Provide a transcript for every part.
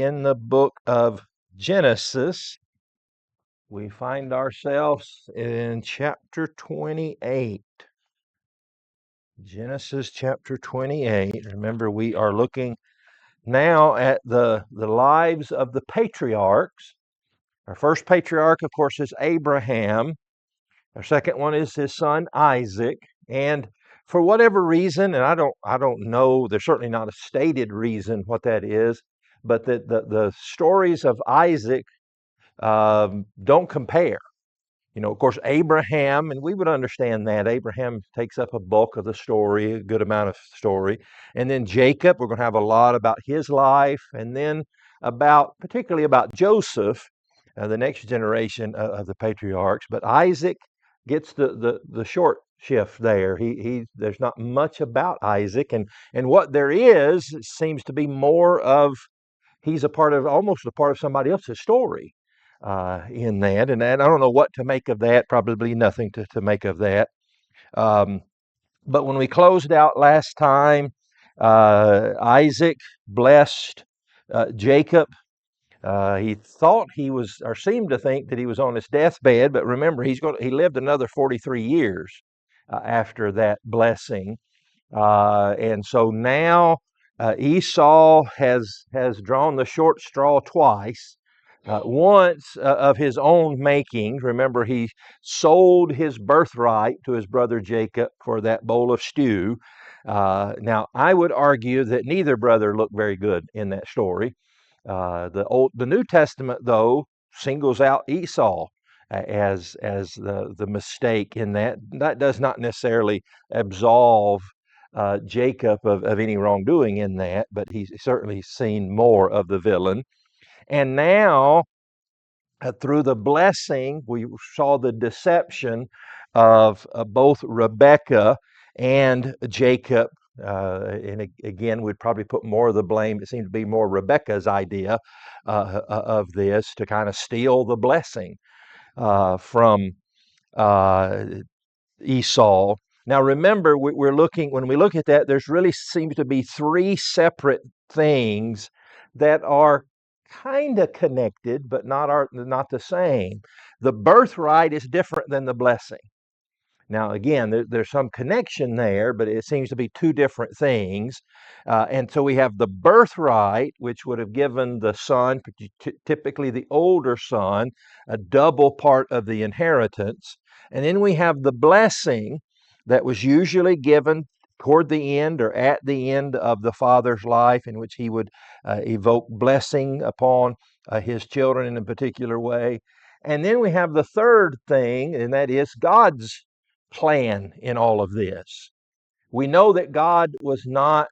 in the book of Genesis. We find ourselves in chapter 28. Genesis chapter 28. Remember, we are looking now at the lives of the patriarchs. Our first patriarch, of course, is Abraham. Our second one is his son Isaac. And for whatever reason, and I don't know, there's certainly not a stated reason what that is, but the stories of Isaac don't compare. Of course, Abraham, and we would understand that. Abraham takes up a bulk of the story, a good amount of story. And then Jacob, we're going to have a lot about his life. And then particularly about Joseph, the next generation of the patriarchs. But Isaac gets the short shift there. There's not much about Isaac. And what there is seems to be more of, he's almost a part of somebody else's story in that. And I don't know what to make of that, probably nothing to make of that. But when we closed out last time, Isaac blessed Jacob. He thought he was, or seemed to think that he was on his deathbed, but remember, he lived another 43 years after that blessing. And so now Esau has drawn the short straw twice. Once of his own making. Remember, he sold his birthright to his brother Jacob for that bowl of stew. Now, I would argue that neither brother looked very good in that story. The New Testament, though, singles out Esau as the mistake in that. That does not necessarily absolve Jacob of any wrongdoing in that, but he's certainly seen more of the villain. And now, through the blessing, we saw the deception of both Rebekah and Jacob. And again, we'd probably put more of the blame. It seemed to be more Rebekah's idea of this, to kind of steal the blessing from Esau. Now, remember, when we look at that, there's really seems to be three separate things that are kind of connected, but not the same. The birthright is different than the blessing. Now, again, there's some connection there, but it seems to be two different things. And so we have the birthright, which would have given the son, typically the older son, a double part of the inheritance. And then we have the blessing that was usually given toward the end or at the end of the father's life, in which he would evoke blessing upon his children in a particular way. And then we have the third thing, and that is God's plan in all of this. We know that God was not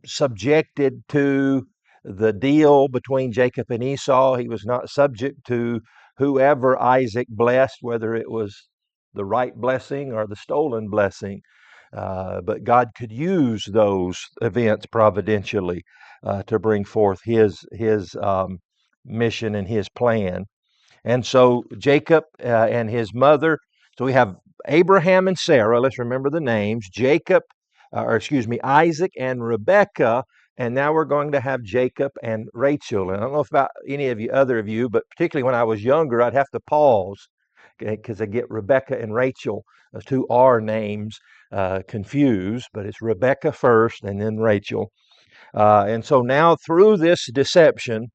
subjected to the deal between Jacob and Esau. He was not subject to whoever Isaac blessed, whether it was the right blessing or the stolen blessing. But God could use those events providentially to bring forth his mission and his plan. And so Jacob and his mother, so we have Abraham and Sarah, let's remember the names, Isaac and Rebekah, and now we're going to have Jacob and Rachel. And I don't know if about any of you, other of you, but particularly when I was younger, I'd have to pause because I get Rebekah and Rachel, two R names, confused, but it's Rebekah first and then Rachel. And so now through this deception,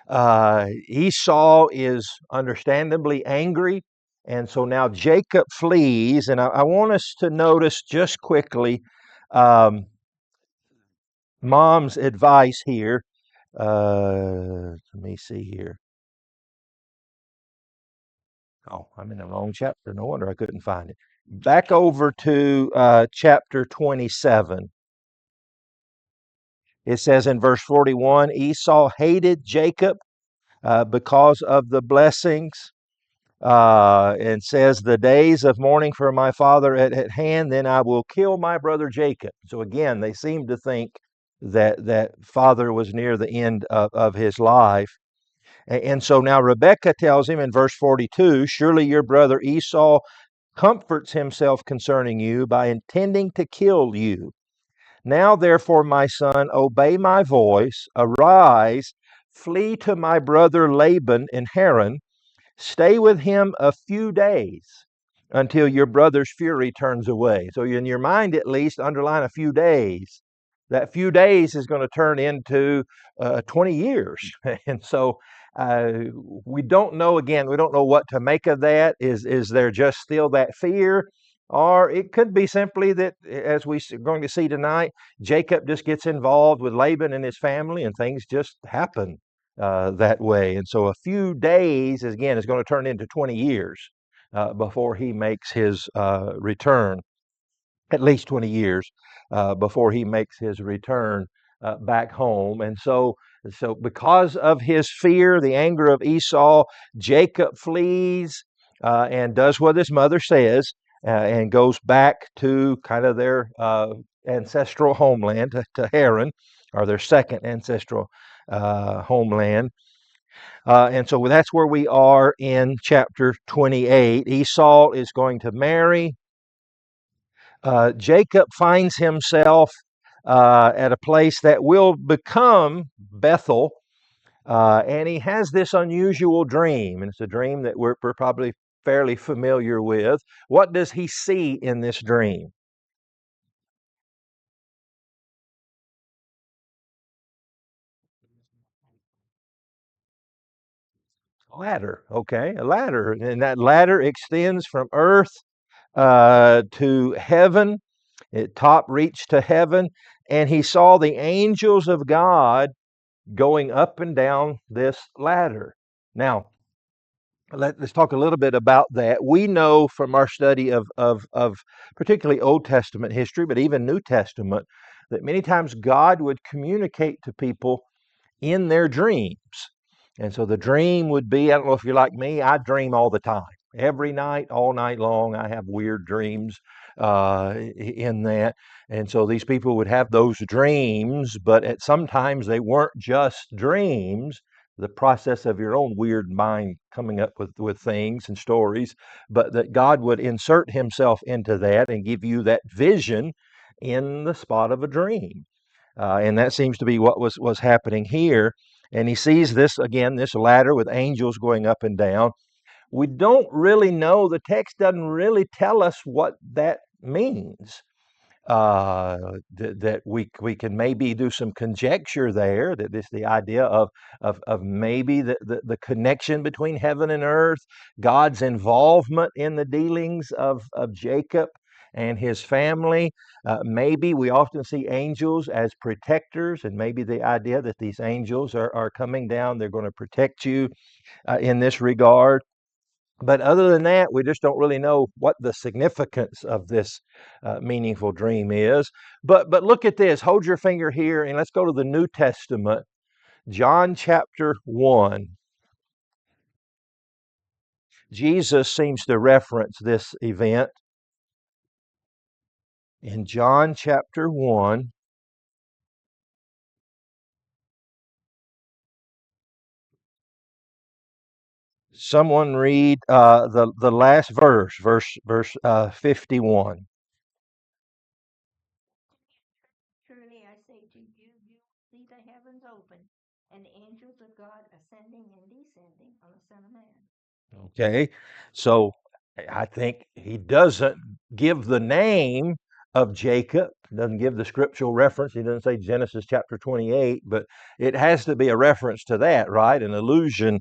Esau is understandably angry, and so now Jacob flees. And I want us to notice just quickly Mom's advice here. Let me see here. Oh, I'm in the wrong chapter. No wonder I couldn't find it. Back over to chapter 27. It says in verse 41, Esau hated Jacob because of the blessings, and says, the days of mourning for my father at hand, then I will kill my brother Jacob. So again, they seem to think that father was near the end of his life. And so now Rebekah tells him in verse 42, surely your brother Esau comforts himself concerning you by intending to kill you. Now, therefore, my son, obey my voice, arise, flee to my brother Laban in Haran, stay with him a few days until your brother's fury turns away. So, in your mind at least, underline a few days. That few days is going to turn into 20 years. And so, uh, we don't know, again, we don't know what to make of that. Is there just still that fear? Or it could be simply that, as we're going to see tonight, Jacob just gets involved with Laban and his family, and things just happen that way. And so a few days, again, is going to turn into 20 years before he makes his return, at least 20 years before he makes his return back home. And so because of his fear, the anger of Esau, Jacob flees and does what his mother says and goes back to kind of their ancestral homeland, to Haran, or their second ancestral homeland. And so that's where we are in chapter 28. Esau is going to marry. Jacob finds himself at a place that will become Bethel, and he has this unusual dream, and it's a dream that we're probably fairly familiar with. What does he see in this dream? A ladder, okay, a ladder, and that ladder extends from earth to heaven. It top reached to heaven, and he saw the angels of God going up and down this ladder. Now, let's talk a little bit about that. We know from our study of particularly Old Testament history, but even New Testament, that many times God would communicate to people in their dreams. And so the dream would be, I don't know if you're like me, I dream all the time. Every night, all night long, I have weird dreams in that. And so these people would have those dreams, but sometimes they weren't just dreams, the process of your own weird mind coming up with things and stories, but that God would insert himself into that and give you that vision in the spot of a dream. And that seems to be what was happening here. And he sees this again, this ladder with angels going up and down. We don't really know, the text doesn't really tell us what that means. That we can maybe do some conjecture there, that this the idea of maybe the connection between heaven and earth, God's involvement in the dealings of Jacob and his family. Maybe we often see angels as protectors, and maybe the idea that these angels are coming down, they're going to protect you in this regard. But other than that, we just don't really know what the significance of this meaningful dream is. But look at this. Hold your finger here, and let's go to the New Testament, John chapter 1. Jesus seems to reference this event in John chapter 1. Someone read the last verse 51. Truly I say to you, you will see the heavens open and the angels of God ascending and descending on the Son of Man. Okay, so I think he doesn't give the name of Jacob, doesn't give the scriptural reference. He doesn't say Genesis chapter 28, but it has to be a reference to that, right? An allusion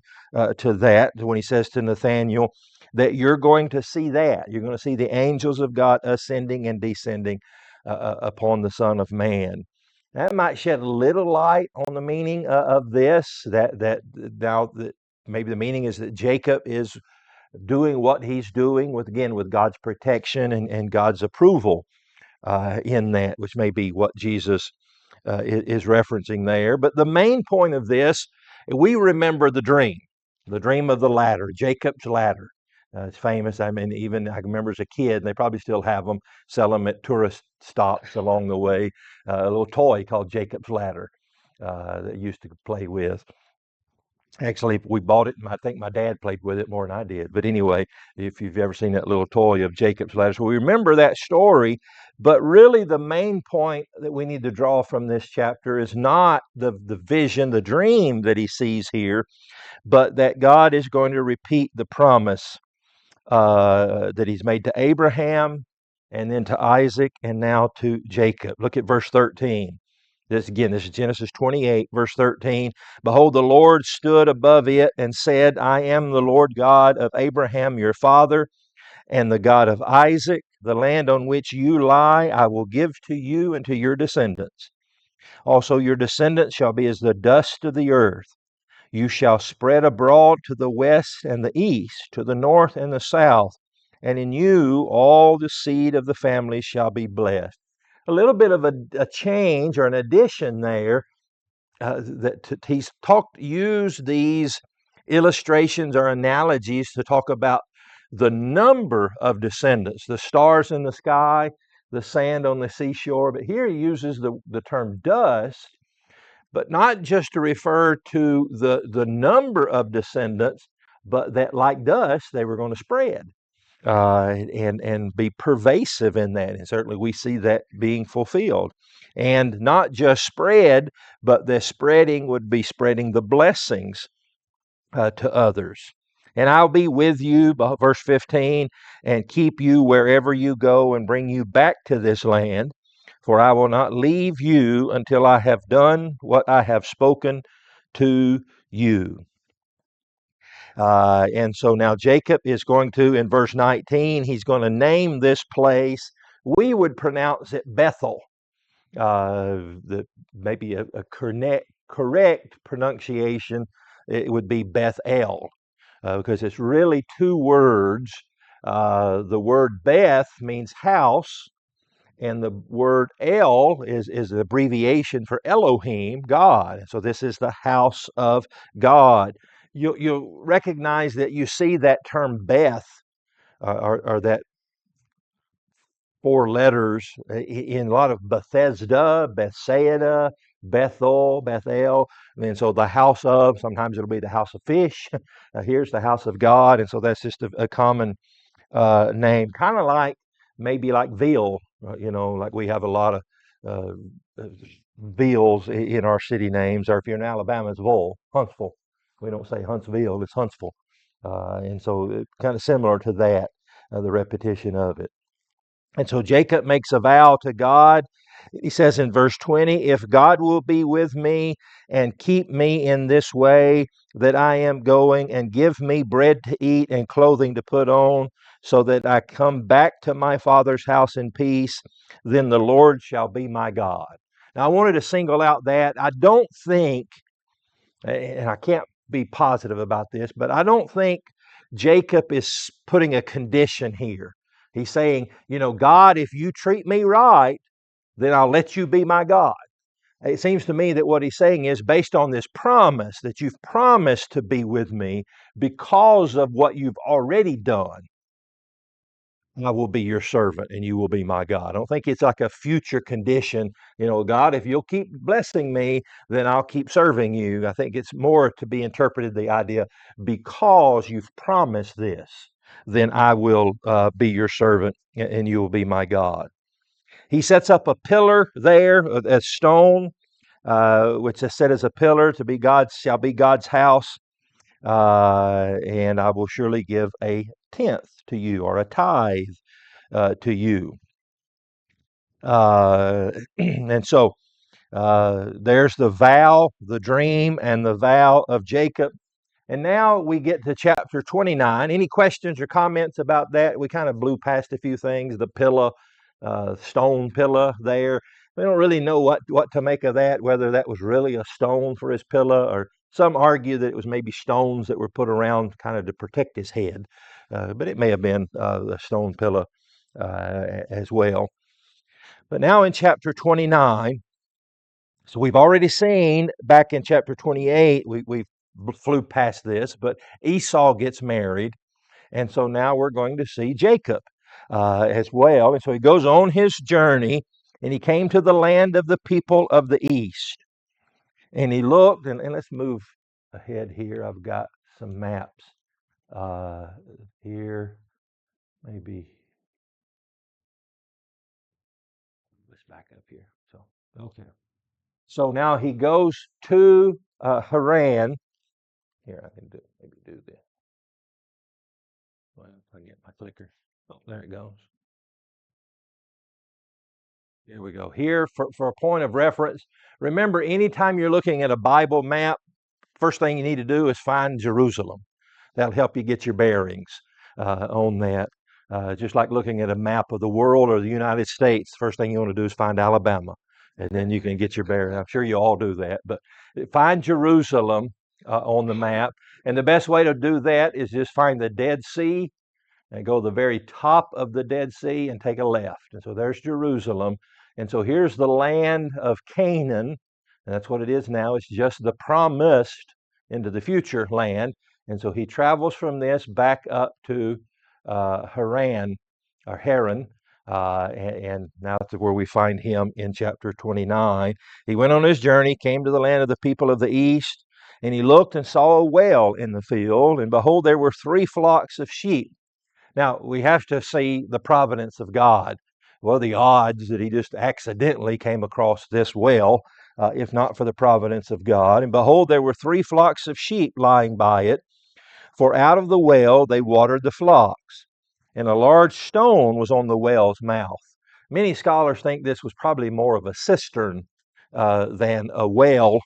to that when he says to Nathaniel that you're going to see that. You're going to see the angels of God ascending and descending upon the Son of Man. That might shed a little light on the meaning of this. That now that maybe the meaning is that Jacob is doing what he's doing with, again, with God's protection and God's approval in that, which may be what Jesus is referencing there. But the main point of this, we remember the dream of the ladder, Jacob's ladder. It's famous. I mean, even I remember as a kid, and they probably still have them, sell them at tourist stops along the way, a little toy called Jacob's ladder that I used to play with. Actually, we bought it, and I think my dad played with it more than I did. But anyway, if you've ever seen that little toy of Jacob's ladder, so we remember that story. But really, the main point that we need to draw from this chapter is not the vision, the dream that he sees here, but that God is going to repeat the promise that he's made to Abraham, and then to Isaac, and now to Jacob. Look at verse 13. This is Genesis 28, verse 13. Behold, the Lord stood above it and said, I am the Lord God of Abraham your father, and the God of Isaac. The land on which you lie I will give to you and to your descendants. Also your descendants shall be as the dust of the earth. You shall spread abroad to the west and the east, to the north and the south, and in you all the seed of the family shall be blessed. A little bit of a change or an addition there. He's used these illustrations or analogies to talk about the number of descendants, the stars in the sky, the sand on the seashore. But here he uses the term dust, but not just to refer to the number of descendants, but that like dust, they were going to spread and be pervasive in that. And certainly we see that being fulfilled. And not just spread, but the spreading would be spreading the blessings to others. And I'll be with you, verse 15, and keep you wherever you go and bring you back to this land. For I will not leave you until I have done what I have spoken to you. And so now Jacob is going to, in verse 19, he's going to name this place. We would pronounce it Bethel. Maybe a correct pronunciation, it would be Bethel, because it's really two words. The word Beth means house, and the word El is an abbreviation for Elohim, God. So this is the house of God. You'll recognize that you see that term Beth, or that four letters in a lot of Bethesda, Bethsaida, Bethel. And so the house of, sometimes it'll be the house of fish. Here's the house of God. And so that's just a common name, kind of like maybe like veal, like we have a lot of uh, veals in our city names, or if you're in Alabama, it's Vol, Huntsville. We don't say Huntsville, it's Huntsville. And so it's kind of similar to that, the repetition of it. And so Jacob makes a vow to God. He says in verse 20, if God will be with me and keep me in this way that I am going, and give me bread to eat and clothing to put on, so that I come back to my father's house in peace, then the Lord shall be my God. Now, I wanted to single out that. I don't think, and I can't be positive about this, but I don't think Jacob is putting a condition here. He's saying, God, if you treat me right, then I'll let you be my God. It seems to me that what he's saying is, based on this promise that you've promised to be with me because of what you've already done, I will be your servant and you will be my God. I don't think it's like a future condition, God, if you'll keep blessing me, then I'll keep serving you. I think it's more to be interpreted the idea, because you've promised this, then I will be your servant and you will be my God. He sets up a pillar there, a stone, which is set as a pillar to be shall be God's house. And I will surely give a tenth to you, or a tithe to you. And so there's the vow, the dream, and the vow of Jacob. And now we get to chapter 29. Any questions or comments about that? We kind of blew past a few things. The pillar, stone pillar there. We don't really know what to make of that, whether that was really a stone for his pillar, or some argue that it was maybe stones that were put around kind of to protect his head. But it may have been a stone pillar as well. But now in chapter 29, so we've already seen back in chapter 28, we flew past this, but Esau gets married. And so now we're going to see Jacob as well. And so he goes on his journey, and he came to the land of the people of the east. And he looked, and let's move ahead here, I've got some maps here. Maybe let's back up here. So okay. So now he goes to Haran. Here, I can maybe do this. Well, if I get my clicker. Oh, there it goes. Here we go. Here, for a point of reference, remember, anytime you're looking at a Bible map, first thing you need to do is find Jerusalem. That'll help you get your bearings on that. Just like looking at a map of the world or the United States, first thing you want to do is find Alabama, and then you can get your bearings. I'm sure you all do that, but find Jerusalem on the map. And the best way to do that is just find the Dead Sea and go to the very top of the Dead Sea and take a left. And so there's Jerusalem. And so here's the land of Canaan. And that's what it is now. It's just the promised into the future land. And so he travels from this back up to Haran, or Haran. And now that's where we find him in chapter 29. He went on his journey, came to the land of the people of the east, and he looked and saw a well in the field. And behold, there were 3 flocks of sheep. Now, we have to see the providence of God. What are the odds that he just accidentally came across this well, if not for the providence of God? And behold, there were 3 flocks of sheep lying by it, for out of the well they watered the flocks. And a large stone was on the well's mouth. Many scholars think this was probably more of a cistern than a well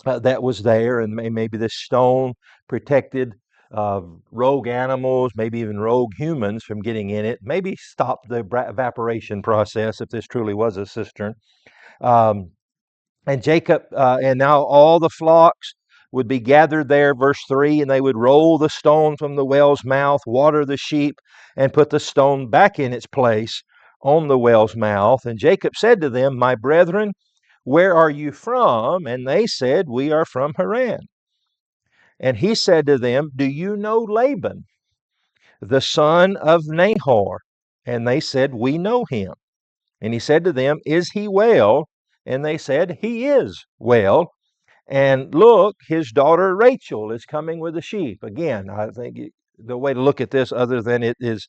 that was there, and maybe this stone protected rogue animals, maybe even rogue humans from getting in it, maybe stop the evaporation process if this truly was a cistern. And Jacob, and now all the flocks would be gathered there, verse 3, and they would roll the stone from the well's mouth, water the sheep, and put the stone back in its place on the well's mouth. And Jacob said to them, My brethren, where are you from? And they said, We are from Haran. And he said to them, Do you know Laban, the son of Nahor? And they said, We know him. And he said to them, Is he well? And they said, He is well. And look, his daughter Rachel is coming with the sheep. Again, I think the way to look at this, other than it is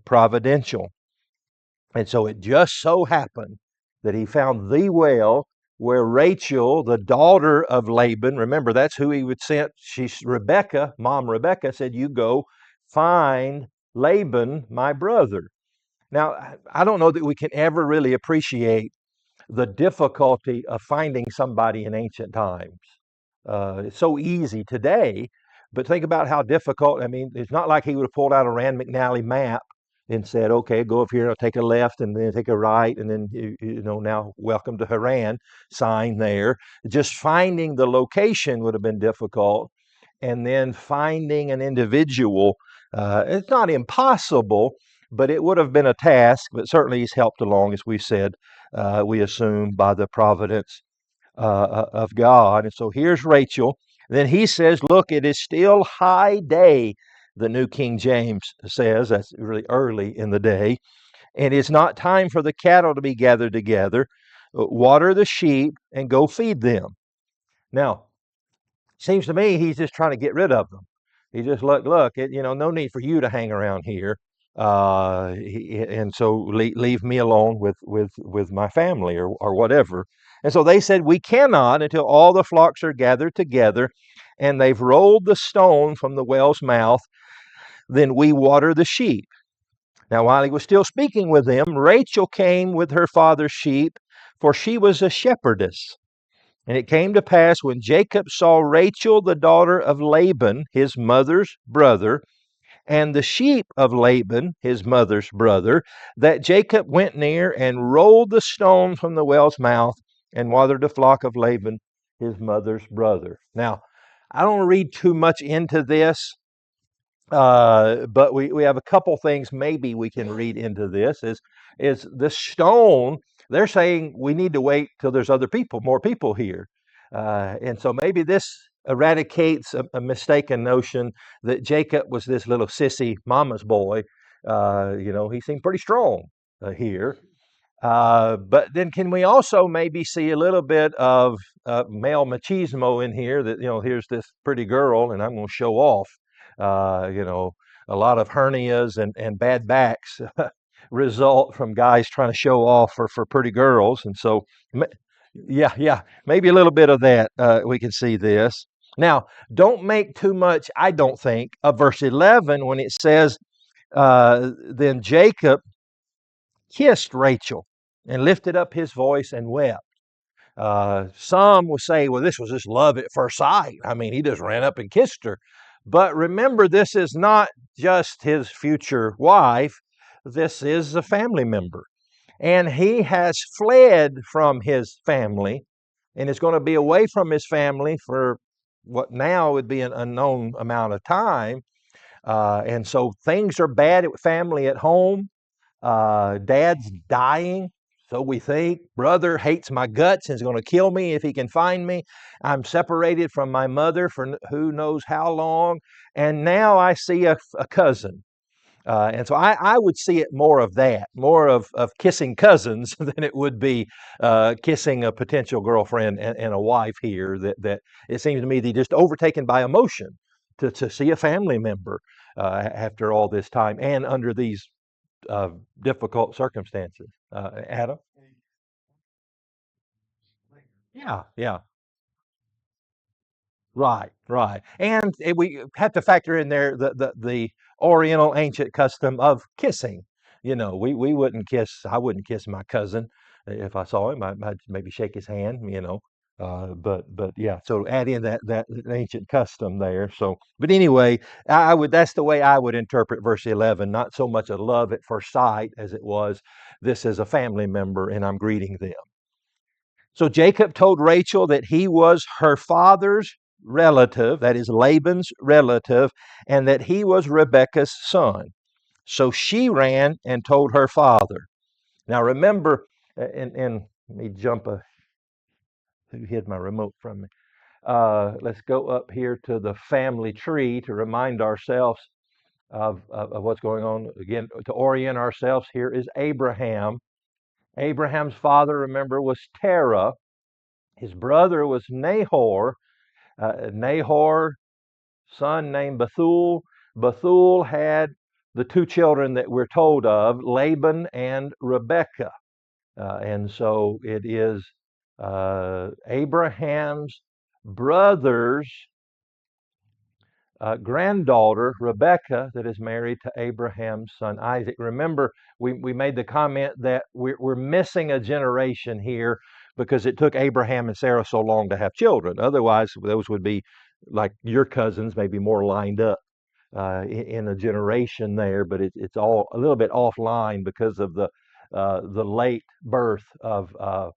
providential. And so it just so happened that he found the well where Rachel, the daughter of Laban, remember that's who he would send. She's Rebecca, mom Rebecca said, You go find Laban, my brother. Now, I don't know that we can ever really appreciate the difficulty of finding somebody in ancient times. It's so easy today, but think about how difficult. I mean, it's not like he would have pulled out a Rand McNally map and said, okay, go up here, I'll take a left and then take a right, and then, now welcome to Haran, sign there. Just finding the location would have been difficult. And then finding an individual, it's not impossible, but it would have been a task, but certainly he's helped along, as we said, we assume, by the providence of God. And so here's Rachel. Then he says, Look, it is still high day, the New King James says. That's really early in the day. And it's not time for the cattle to be gathered together. Water the sheep and go feed them. Now, seems to me he's just trying to get rid of them. He just look, no need for you to hang around here. And so leave me alone with my family or whatever. And so they said, We cannot until all the flocks are gathered together and they've rolled the stone from the well's mouth, then we water the sheep. Now, while he was still speaking with them, Rachel came with her father's sheep, for she was a shepherdess. And it came to pass when Jacob saw Rachel, the daughter of Laban, his mother's brother, and the sheep of Laban, his mother's brother, that Jacob went near and rolled the stone from the well's mouth and watered the flock of Laban, his mother's brother. Now, I don't read too much into this, but we have a couple things maybe we can read into this. Is this stone, they're saying we need to wait till there's more people here. And so maybe this eradicates a mistaken notion that Jacob was this little sissy mama's boy. He seemed pretty strong here. But then, can we also maybe see a little bit of male machismo in here? That here's this pretty girl, and I'm going to show off. You know, a lot of hernias and bad backs result from guys trying to show off for pretty girls, and so yeah, yeah, maybe a little bit of that. We can see this. Now, don't make too much, I don't think, of verse 11 when it says, then Jacob kissed Rachel and lifted up his voice and wept. Some will say, well, this was just love at first sight. I mean, he just ran up and kissed her. But remember, this is not just his future wife, this is a family member. And he has fled from his family and is going to be away from his family for what now would be an unknown amount of time. And so things are bad at family at home. Dad's dying, so we think. Brother hates my guts and is going to kill me if he can find me. I'm separated from my mother for who knows how long. And now I see a cousin. And so I would see it more of that, more of kissing cousins than it would be kissing a potential girlfriend and a wife here. That it seems to me they're just overtaken by emotion to see a family member after all this time and under these difficult circumstances. Adam? Yeah, yeah. Right, right. And we have to factor in there the Oriental ancient custom of kissing. We wouldn't kiss, I wouldn't kiss my cousin if I saw him. I'd maybe shake his hand. But yeah, so add in that ancient custom there. So, but anyway, I would that's the way I would interpret verse 11. Not so much a love at first sight as it was this is a family member and I'm greeting them. So Jacob told Rachel that he was her father's relative, that is Laban's relative, and that he was Rebekah's son. So she ran and told her father. Now remember, and let me jump who hid my remote from me? Let's go up here to the family tree to remind ourselves of what's going on. Again, to orient ourselves, here is Abraham. Abraham's father, remember, was Terah. His brother was Nahor. Nahor, son named Bethuel. Bethuel had the two children that we're told of, Laban and Rebekah. And so it is Abraham's brother's granddaughter, Rebekah, that is married to Abraham's son Isaac. Remember, we made the comment that we're missing a generation here because it took Abraham and Sarah so long to have children. Otherwise, those would be like your cousins, maybe more lined up in a generation there, but it's all a little bit offline because of the late birth of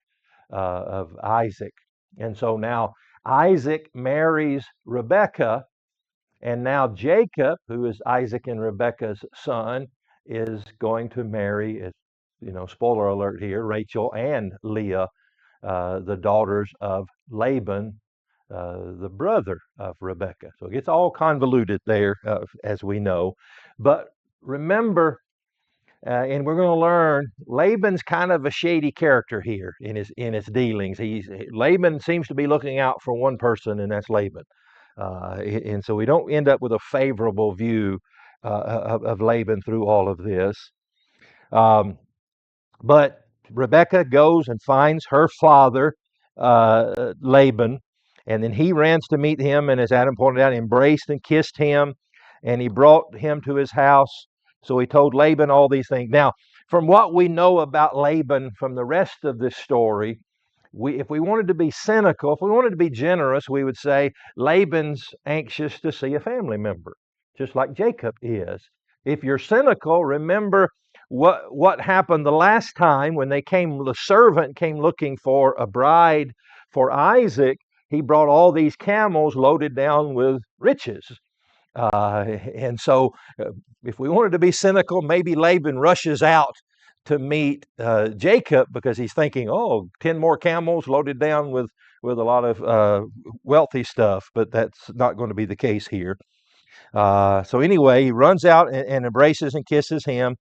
Isaac. And so now Isaac marries Rebekah, and now Jacob, who is Isaac and Rebekah's son, is going to marry, spoiler alert here, Rachel and Leah, the daughters of Laban, the brother of Rebekah. So it gets all convoluted there, as we know. But remember, and we're going to learn, Laban's kind of a shady character here in his dealings. Laban seems to be looking out for one person, and that's Laban. And so we don't end up with a favorable view of Laban through all of this. But Rebekah goes and finds her father, Laban, and then he runs to meet him, and as Adam pointed out, embraced and kissed him, and he brought him to his house. So he told Laban all these things. Now, from what we know about Laban from the rest of this story, if we wanted to be cynical, if we wanted to be generous, we would say Laban's anxious to see a family member, just like Jacob is. If you're cynical, remember what happened the last time when the servant came looking for a bride for Isaac. He brought all these camels loaded down with riches. And so if we wanted to be cynical, maybe Laban rushes out to meet Jacob because he's thinking, 10 more camels loaded down with a lot of wealthy stuff, but that's not going to be the case here. So anyway, he runs out and embraces and kisses him.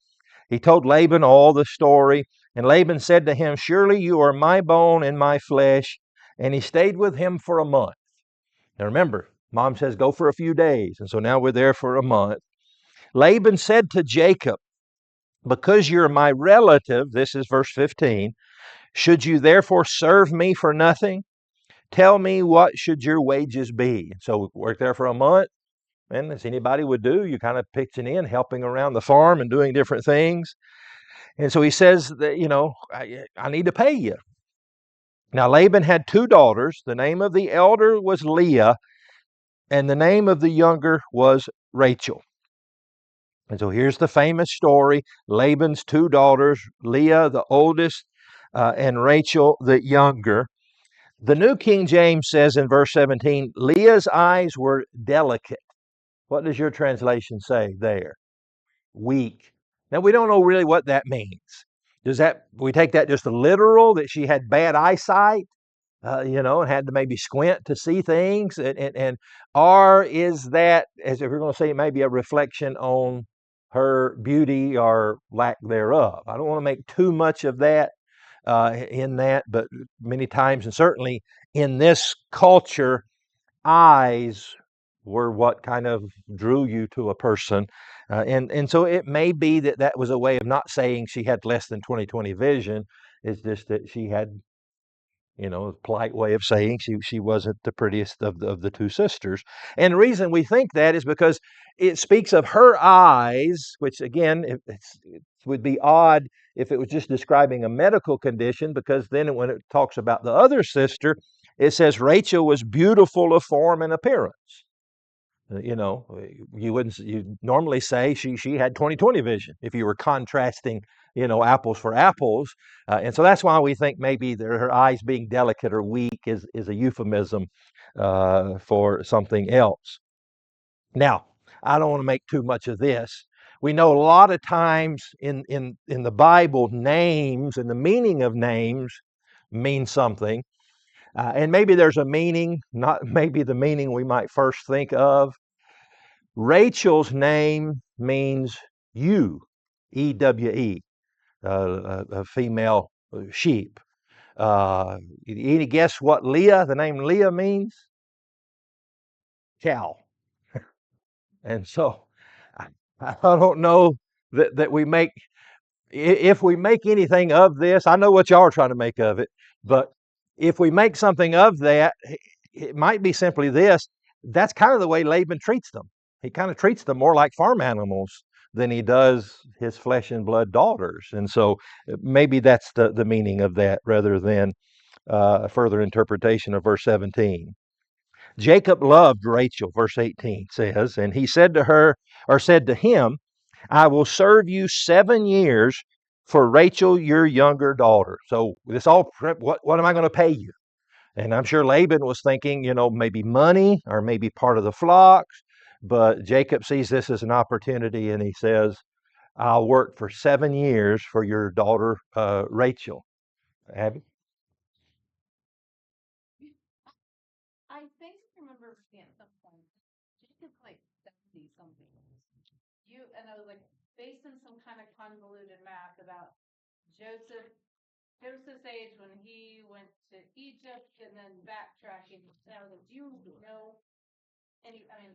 He told Laban all the story. And Laban said to him, surely you are my bone and my flesh. And he stayed with him for a month. Now remember, mom says go for a few days. And so now we're there for a month. Laban said to Jacob, because you're my relative, this is verse 15, should you therefore serve me for nothing? Tell me, what should your wages be? So we worked there for a month. And as anybody would do, you kind of pitching in, helping around the farm and doing different things. And so he says that, I need to pay you. Now Laban had two daughters. The name of the elder was Leah, and the name of the younger was Rachel. And so here's the famous story. Laban's two daughters, Leah, the oldest, and Rachel, the younger. The New King James says in verse 17, Leah's eyes were delicate. What does your translation say there? Weak. Now, we don't know really what that means. We take that just literal, that she had bad eyesight, and had to maybe squint to see things? Or is that, as if we're going to say, maybe a reflection on her beauty or lack thereof? I don't want to make too much of that in that, but many times, and certainly in this culture, eyes were what kind of drew you to a person. And so it may be that was a way of not saying she had less than 20/20 vision. It's just that she had, a polite way of saying she wasn't the prettiest of the two sisters. And the reason we think that is because it speaks of her eyes, which again, it would be odd if it was just describing a medical condition, because then when it talks about the other sister, it says Rachel was beautiful of form and appearance. You normally say she had 20/20 vision if you were contrasting, apples for apples. And so that's why we think maybe her eyes being delicate or weak is a euphemism for something else. Now, I don't want to make too much of this. We know a lot of times in the Bible, names and the meaning of names mean something. And maybe there's a meaning, not maybe the meaning we might first think of. Rachel's name means ewe, E-W-E, a female sheep. Any guess what the name Leah means? Cow. And so I don't know that we make, if we make anything of this, I know what y'all are trying to make of it, but if we make something of that, it might be simply this. That's kind of the way Laban treats them. He kind of treats them more like farm animals than he does his flesh and blood daughters. And so maybe that's the meaning of that rather than a further interpretation of verse 17. Jacob loved Rachel, verse 18 says, and he said to her, or said to him, I will serve you 7 years for Rachel, your younger daughter. So this all, what am I going to pay you? And I'm sure Laban was thinking, maybe money or maybe part of the flocks. But Jacob sees this as an opportunity, and he says, I'll work for 7 years for your daughter, Rachel. Abby? I think I remember reading at some point, Jacob's like 70 something. And I was like, based on some kind of convoluted math about Joseph's age when he went to Egypt and then backtracking. And I was like, do you know any? I mean,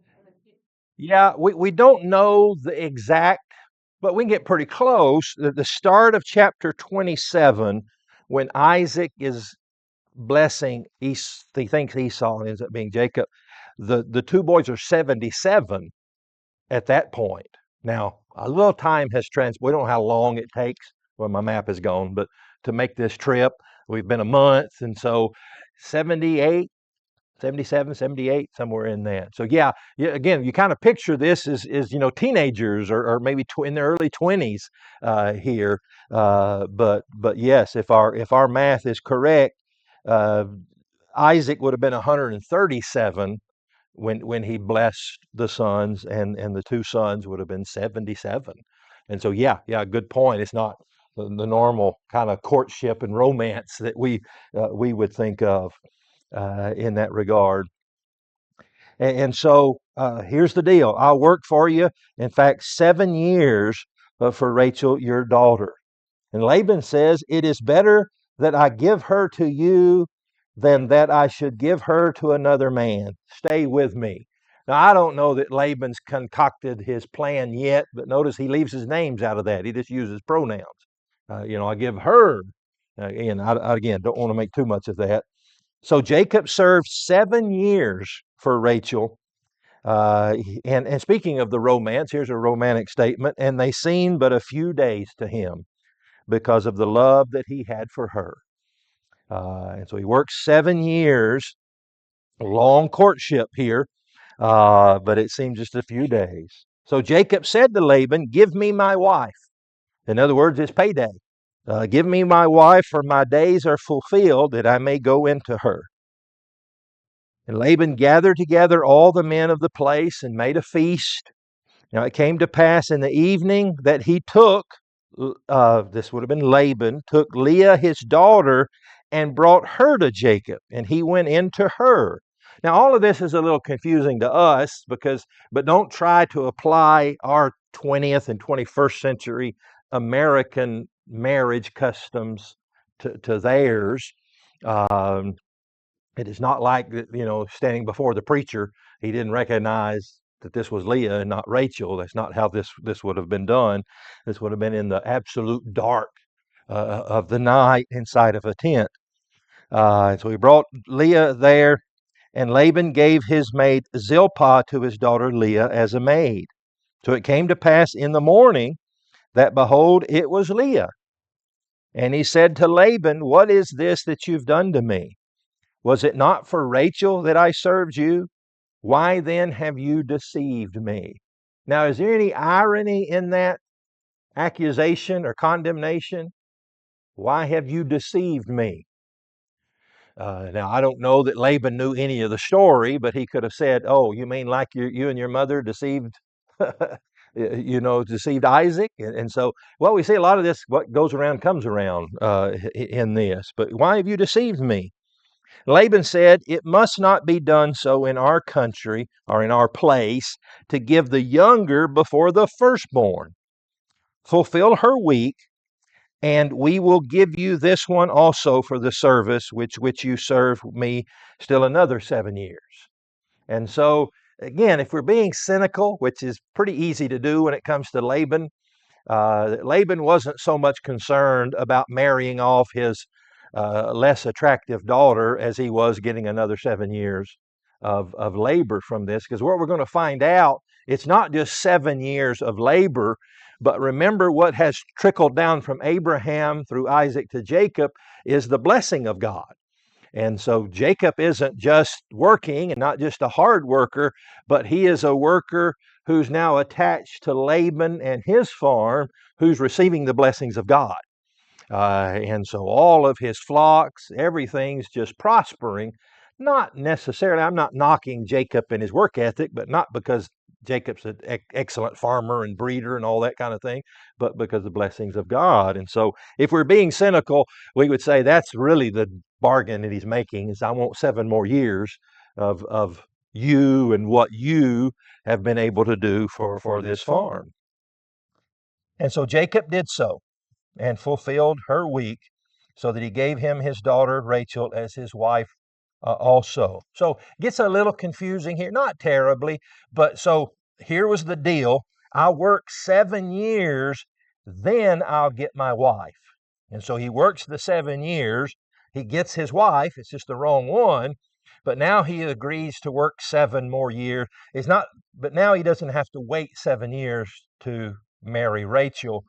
Yeah, we don't know the exact, but we can get pretty close. The start of chapter 27, when Isaac is blessing, he thinks Esau ends up being Jacob. The two boys are 77 at that point. Now, a little time has we don't know how long it takes. Well, my map is gone, but to make this trip, we've been a month. And so 78, 77, 78, somewhere in that. So yeah, again, you kind of picture this as teenagers or maybe in their early 20s here. But yes, if our math is correct, Isaac would have been 137 when he blessed the sons, and the two sons would have been 77. And so yeah, good point. It's not the normal kind of courtship and romance that we would think of in that regard. And so here's the deal. I'll work for you. In fact, 7 years for Rachel, your daughter. And Laban says, "It is better that I give her to you than that I should give her to another man. Stay with me." Now, I don't know that Laban's concocted his plan yet, but notice he leaves his names out of that. He just uses pronouns. I give her. And I again, don't want to make too much of that. So Jacob served 7 years for Rachel. And speaking of the romance, here's a romantic statement. And they seemed but a few days to him because of the love that he had for her. And so he worked 7 years, long courtship here, but it seemed just a few days. So Jacob said to Laban, "Give me my wife." In other words, it's payday. "Give me my wife, for my days are fulfilled, that I may go into her." And Laban gathered together all the men of the place and made a feast. Now it came to pass in the evening that he took, this would have been Laban, took Leah his daughter and brought her to Jacob, and he went into her. Now all of this is a little confusing to us but don't try to apply our 20th and 21st century American marriage customs to theirs. Um, it is not like, standing before the preacher, he didn't recognize that this was Leah and not Rachel. That's not how this would have been done. This would have been in the absolute dark of the night inside of a tent. So he brought Leah there, and Laban gave his maid Zilpah to his daughter Leah as a maid. So it came to pass in the morning that, behold, it was Leah. And he said to Laban, "What is this that you've done to me? Was it not for Rachel that I served you? Why then have you deceived me?" Now, is there any irony in that accusation or condemnation? Why have you deceived me? Now, I don't know that Laban knew any of the story, but he could have said, "Oh, you mean like you and your mother deceived, deceived Isaac?" And so, well, we see a lot of this, what goes around comes around in this. But why have you deceived me? Laban said, "It must not be done so in our country or in our place to give the younger before the firstborn. Fulfill her week, and we will give you this one also for the service which you serve me still another 7 years." And so, again, if we're being cynical, which is pretty easy to do when it comes to Laban, Laban wasn't so much concerned about marrying off his less attractive daughter as he was getting another 7 years of labor from this. Because what we're going to find out, it's not just 7 years of labor, but remember what has trickled down from Abraham through Isaac to Jacob is the blessing of God. And so Jacob isn't just working and not just a hard worker, but he is a worker who's now attached to Laban and his farm, who's receiving the blessings of God. And so all of his flocks, everything's just prospering. Not necessarily, I'm not knocking Jacob and his work ethic, but not because Jacob's an excellent farmer and breeder and all that kind of thing, but because of the blessings of God. And so if we're being cynical, we would say that's really the bargain that he's making is, I want 7 more years of you and what you have been able to do for this farm. And so Jacob did so and fulfilled her week, so that he gave him his daughter Rachel as his wife also. So it gets a little confusing here, not terribly, but so here was the deal. I'll work 7 years, then I'll get my wife. And so he works the 7 years, he gets his wife, it's just the wrong one, but now he agrees to work 7 more years. But now he doesn't have to wait 7 years to marry Rachel.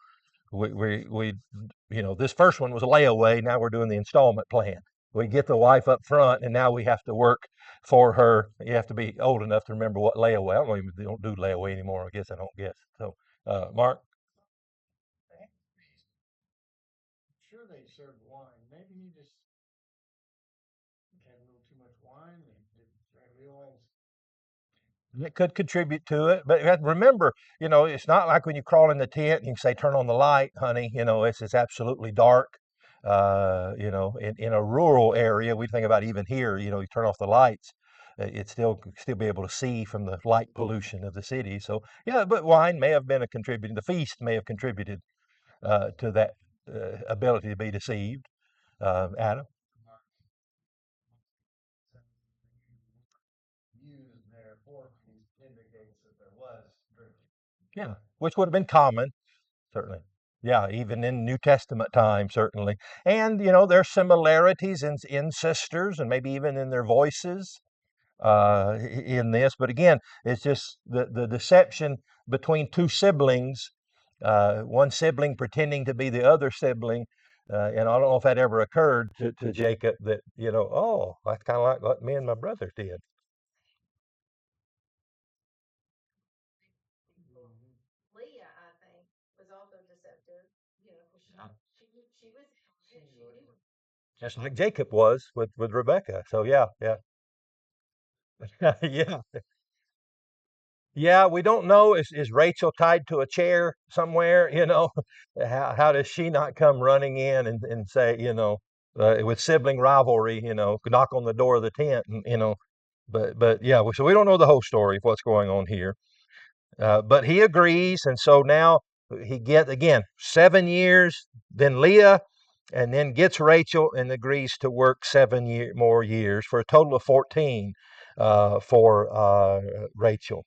This first one was a layaway. Now we're doing the installment plan. We get the wife up front, and now we have to work for her. You have to be old enough to remember what layaway. I don't know if they don't do layaway anymore. I don't guess. So, Mark. I'm sure they served wine. Maybe he just had a little too much wine. They realized. It could contribute to it, but remember, it's not like when you crawl in the tent and you can say, "Turn on the light, honey." It's absolutely dark. In a rural area, we think about even here. You turn off the lights, it still be able to see from the light pollution of the city. So yeah, but wine may have been a contributing. The feast may have contributed to ability to be deceived. Adam? Used there for feast indicates that there was drinking. Yeah, which would have been common, certainly. Yeah, even in New Testament time, certainly. And, there's similarities in sisters and maybe even in their voices in this. But again, it's just the deception between two siblings, one sibling pretending to be the other sibling. And I don't know if that ever occurred to Jacob that, oh, that's kind of like what me and my brother did. Leah, I think, was also deceptive. You know, 'cause she was she knew. Just like Jacob was with Rebecca. So, yeah, yeah. Yeah. Yeah, we don't know. Is Rachel tied to a chair somewhere? How does she not come running in and say, with sibling rivalry, knock on the door of the tent, and but yeah. So we don't know the whole story of what's going on here. But he agrees, and so now he gets again 7 years, then Leah, and then gets Rachel and agrees to work more years for a total of 14 for Rachel.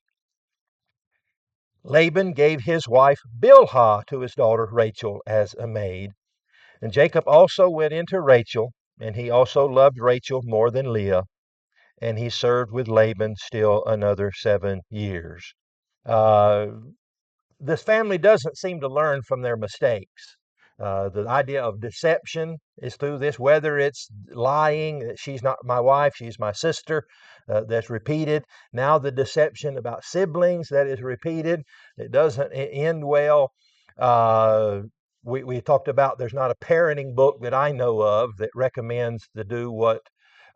Laban gave his wife Bilhah to his daughter Rachel as a maid. And Jacob also went into Rachel, and he also loved Rachel more than Leah, and he served with Laban still another 7 years. Uh, this family doesn't seem to learn from their mistakes. The idea of deception is through this, whether it's lying, that she's not my wife, she's my sister, that's repeated. Now the deception about siblings, that is repeated. It doesn't end well. We talked about there's not a parenting book that I know of that recommends to do what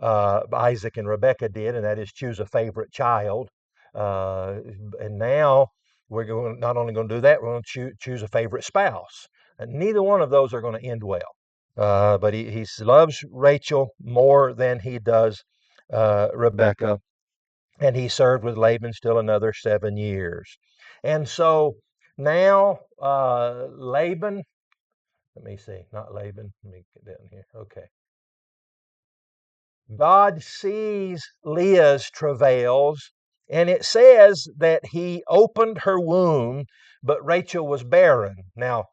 Isaac and Rebekah did, and that is choose a favorite child. And now we're not only going to do that, we're going to choose a favorite spouse. And neither one of those are going to end well. But he loves Rachel more than he does Rebecca. And he served with Laban still another 7 years. And so now Laban, let me see, not Laban. Let me get down here. Okay. God sees Leah's travails, and it says that he opened her womb, but Rachel was barren. Now,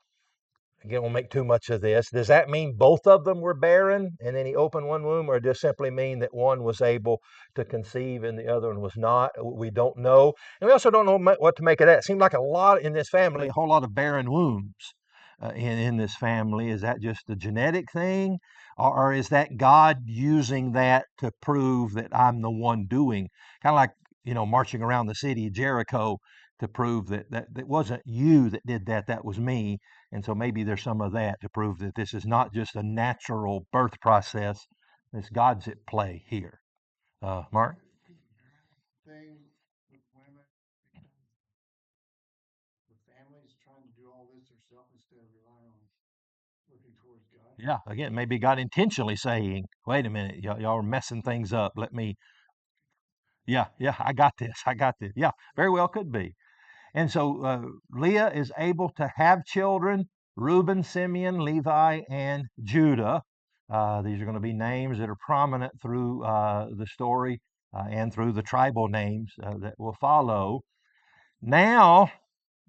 again, we'll make too much of this. Does that mean both of them were barren and then he opened one womb, or does it simply mean that one was able to conceive and the other one was not? We don't know. And we also don't know what to make of that. It seemed like a lot in this family, a whole lot of barren wombs in this family. Is that just a genetic thing? Or is that God using that to prove that I'm the one doing? Kind of like, marching around the city of Jericho to prove that it wasn't you that did that, that was me. And so maybe there's some of that to prove that this is not just a natural birth process. It's God's at play here. Mark? Thing with women because the family's trying to do all this themselves instead of relying on looking towards God. Yeah, again, maybe God intentionally saying, wait a minute, y'all are messing things up. Yeah, I got this. Yeah, very well could be. And so Leah is able to have children: Reuben, Simeon, Levi, and Judah. These are going to be names that are prominent through the story and through the tribal names that will follow. Now,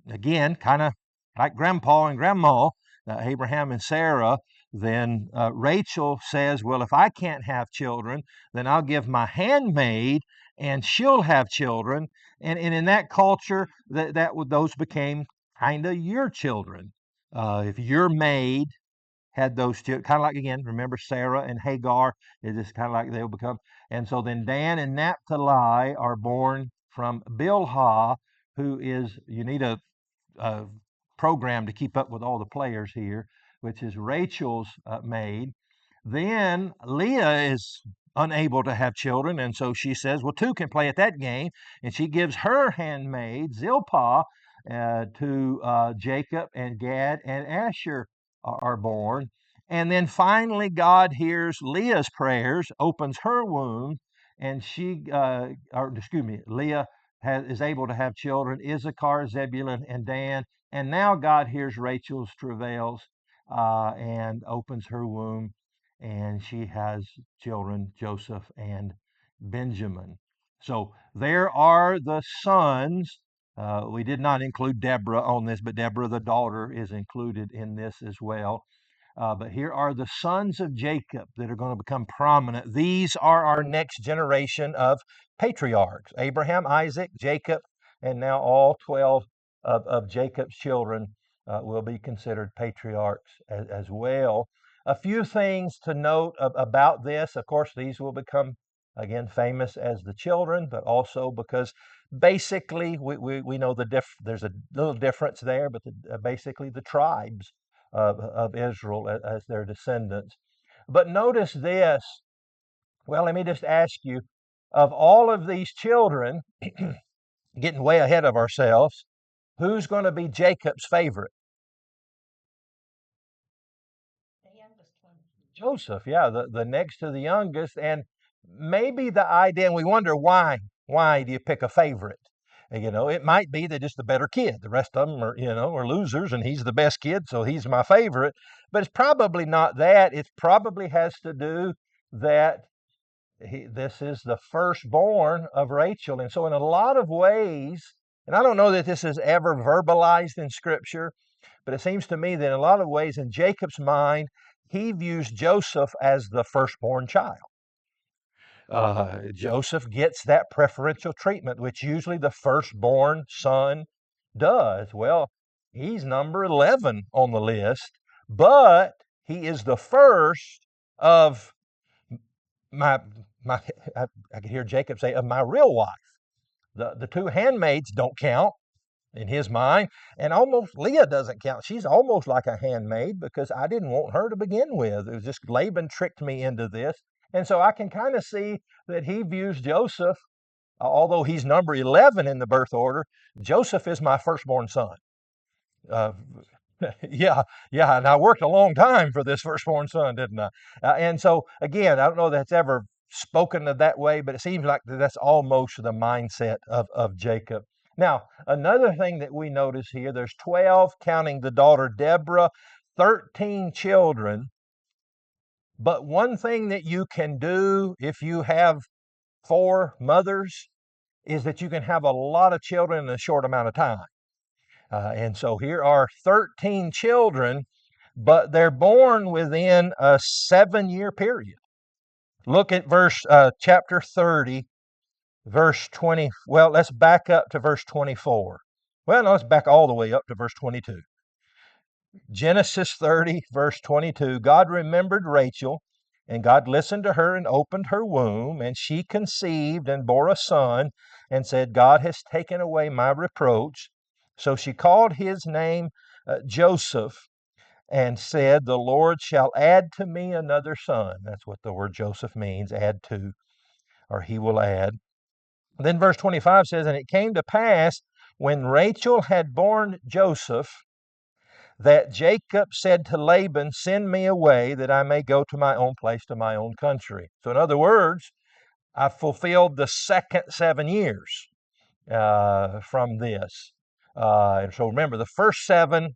again, kind of like Grandpa and Grandma, Abraham and Sarah, then Rachel says, well, if I can't have children, then I'll give my handmaid and she'll have children. And in that culture, those became kind of your children. If your maid had those children, kind of like, again, remember Sarah and Hagar, it is kind of like they'll become. And so then Dan and Naphtali are born from Bilhah, who is, you need a program to keep up with all the players here, which is Rachel's maid. Then Leah is unable to have children, and so she says, well, two can play at that game, and she gives her handmaid Zilpah to Jacob, and Gad and Asher are born. And then finally God hears Leah's prayers, opens her womb, and Leah is able to have children: Issachar, Zebulun, and Dan. And now God hears Rachel's travails, and opens her womb, and she has children, Joseph and Benjamin. So there are the sons. We did not include Deborah on this, but Deborah, the daughter, is included in this as well. But here are the sons of Jacob that are going to become prominent. These are our next generation of patriarchs: Abraham, Isaac, Jacob, and now all 12 of Jacob's children will be considered patriarchs as well. A few things to note about this. Of course, these will become, again, famous as the children, but also because basically we know there's a little difference there, but basically the tribes of Israel as their descendants. But notice this. Well, let me just ask you, of all of these children, getting way ahead of ourselves, who's going to be Jacob's favorite? The youngest one. Joseph, yeah, the next to the youngest. And maybe the idea, and we wonder why. Why do you pick a favorite? You know, it might be that just the better kid. The rest of them are, are losers, and he's the best kid, so he's my favorite. But it's probably not that. It probably has to do that this is the firstborn of Rachel. And so, in a lot of ways, and I don't know that this is ever verbalized in Scripture, but it seems to me that in a lot of ways, in Jacob's mind, he views Joseph as the firstborn child. Joseph gets that preferential treatment, which usually the firstborn son does. Well, he's number 11 on the list, but he is the first of my I could hear Jacob say, of my real wife. The two handmaids don't count in his mind, and almost Leah doesn't count. She's almost like a handmaid because I didn't want her to begin with. It was just Laban tricked me into this. And so I can kind of see that he views Joseph, although he's number 11 in the birth order, Joseph is my firstborn son. Uh, yeah, yeah, and I worked a long time for this firstborn son, didn't I? And so, again, I don't know that's ever spoken of that way, but it seems like that's almost the mindset of Jacob. Now, another thing that we notice here, there's 12, counting the daughter Deborah, 13 children. But one thing that you can do if you have 4 mothers is that you can have a lot of children in a short amount of time. And so here are 13 children, but they're born within a 7-year period. Look at chapter 30, verse 20. Well, let's back up to verse 24. Well, no, let's back all the way up to verse 22. Genesis 30, verse 22. God remembered Rachel, and God listened to her and opened her womb, and she conceived and bore a son, and said, God has taken away my reproach. So she called his name Joseph, and said, the Lord shall add to me another son. That's what the word Joseph means, add to, or he will add. Then verse 25 says, and it came to pass when Rachel had borne Joseph, that Jacob said to Laban, send me away that I may go to my own place, to my own country. So in other words, I fulfilled the second 7 years from this. And so remember, the first 7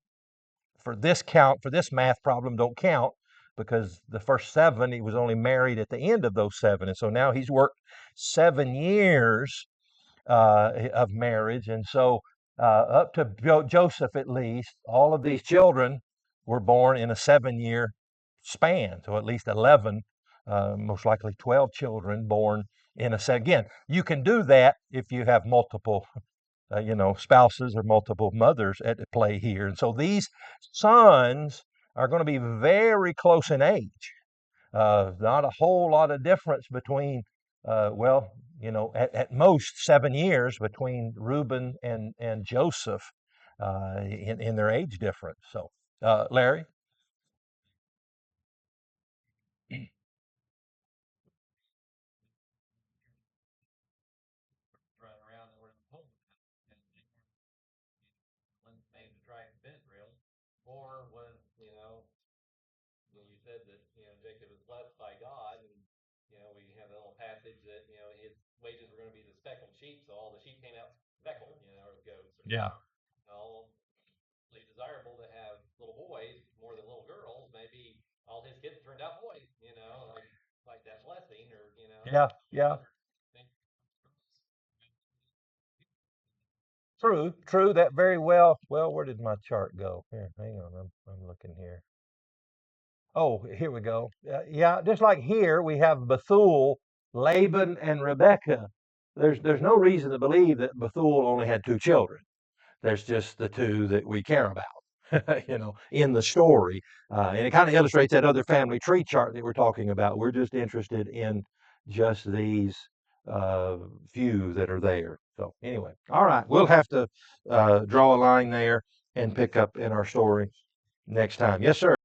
for this math problem don't count, because the first 7, he was only married at the end of those 7. And so now he's worked 7 years of marriage. And so up to Joseph, at least, all of these children were born in a 7-year span. So at least 11, most likely 12 children born in a set. Again, you can do that if you have multiple spouses or multiple mothers at play here. And so these sons are going to be very close in age. Not a whole lot of difference between, at most 7 years between Reuben and Joseph in their age difference. So, Larry? Running around that were in the home and one named the tribe of Israel, or when you said that Jacob is blessed by God, and we have the little passage that his wages were going to be the speckled sheep, so all the sheep came out speckled, or goats. Or yeah. All desirable to have little boys more more than little girls, maybe all his kids turned out boys, you know, like that blessing, or you know. Yeah, yeah. True. That very well. Well, where did my chart go? Here, hang on. I'm looking here. Oh, here we go. Yeah, just like here, we have Bethuel, Laban, and Rebekah. There's no reason to believe that Bethuel only had two children. There's just the two that we care about, in the story. And it kind of illustrates that other family tree chart that we're talking about. We're just interested in just these few that are there. So anyway, all right, we'll have to draw a line there and pick up in our story next time. Yes, sir.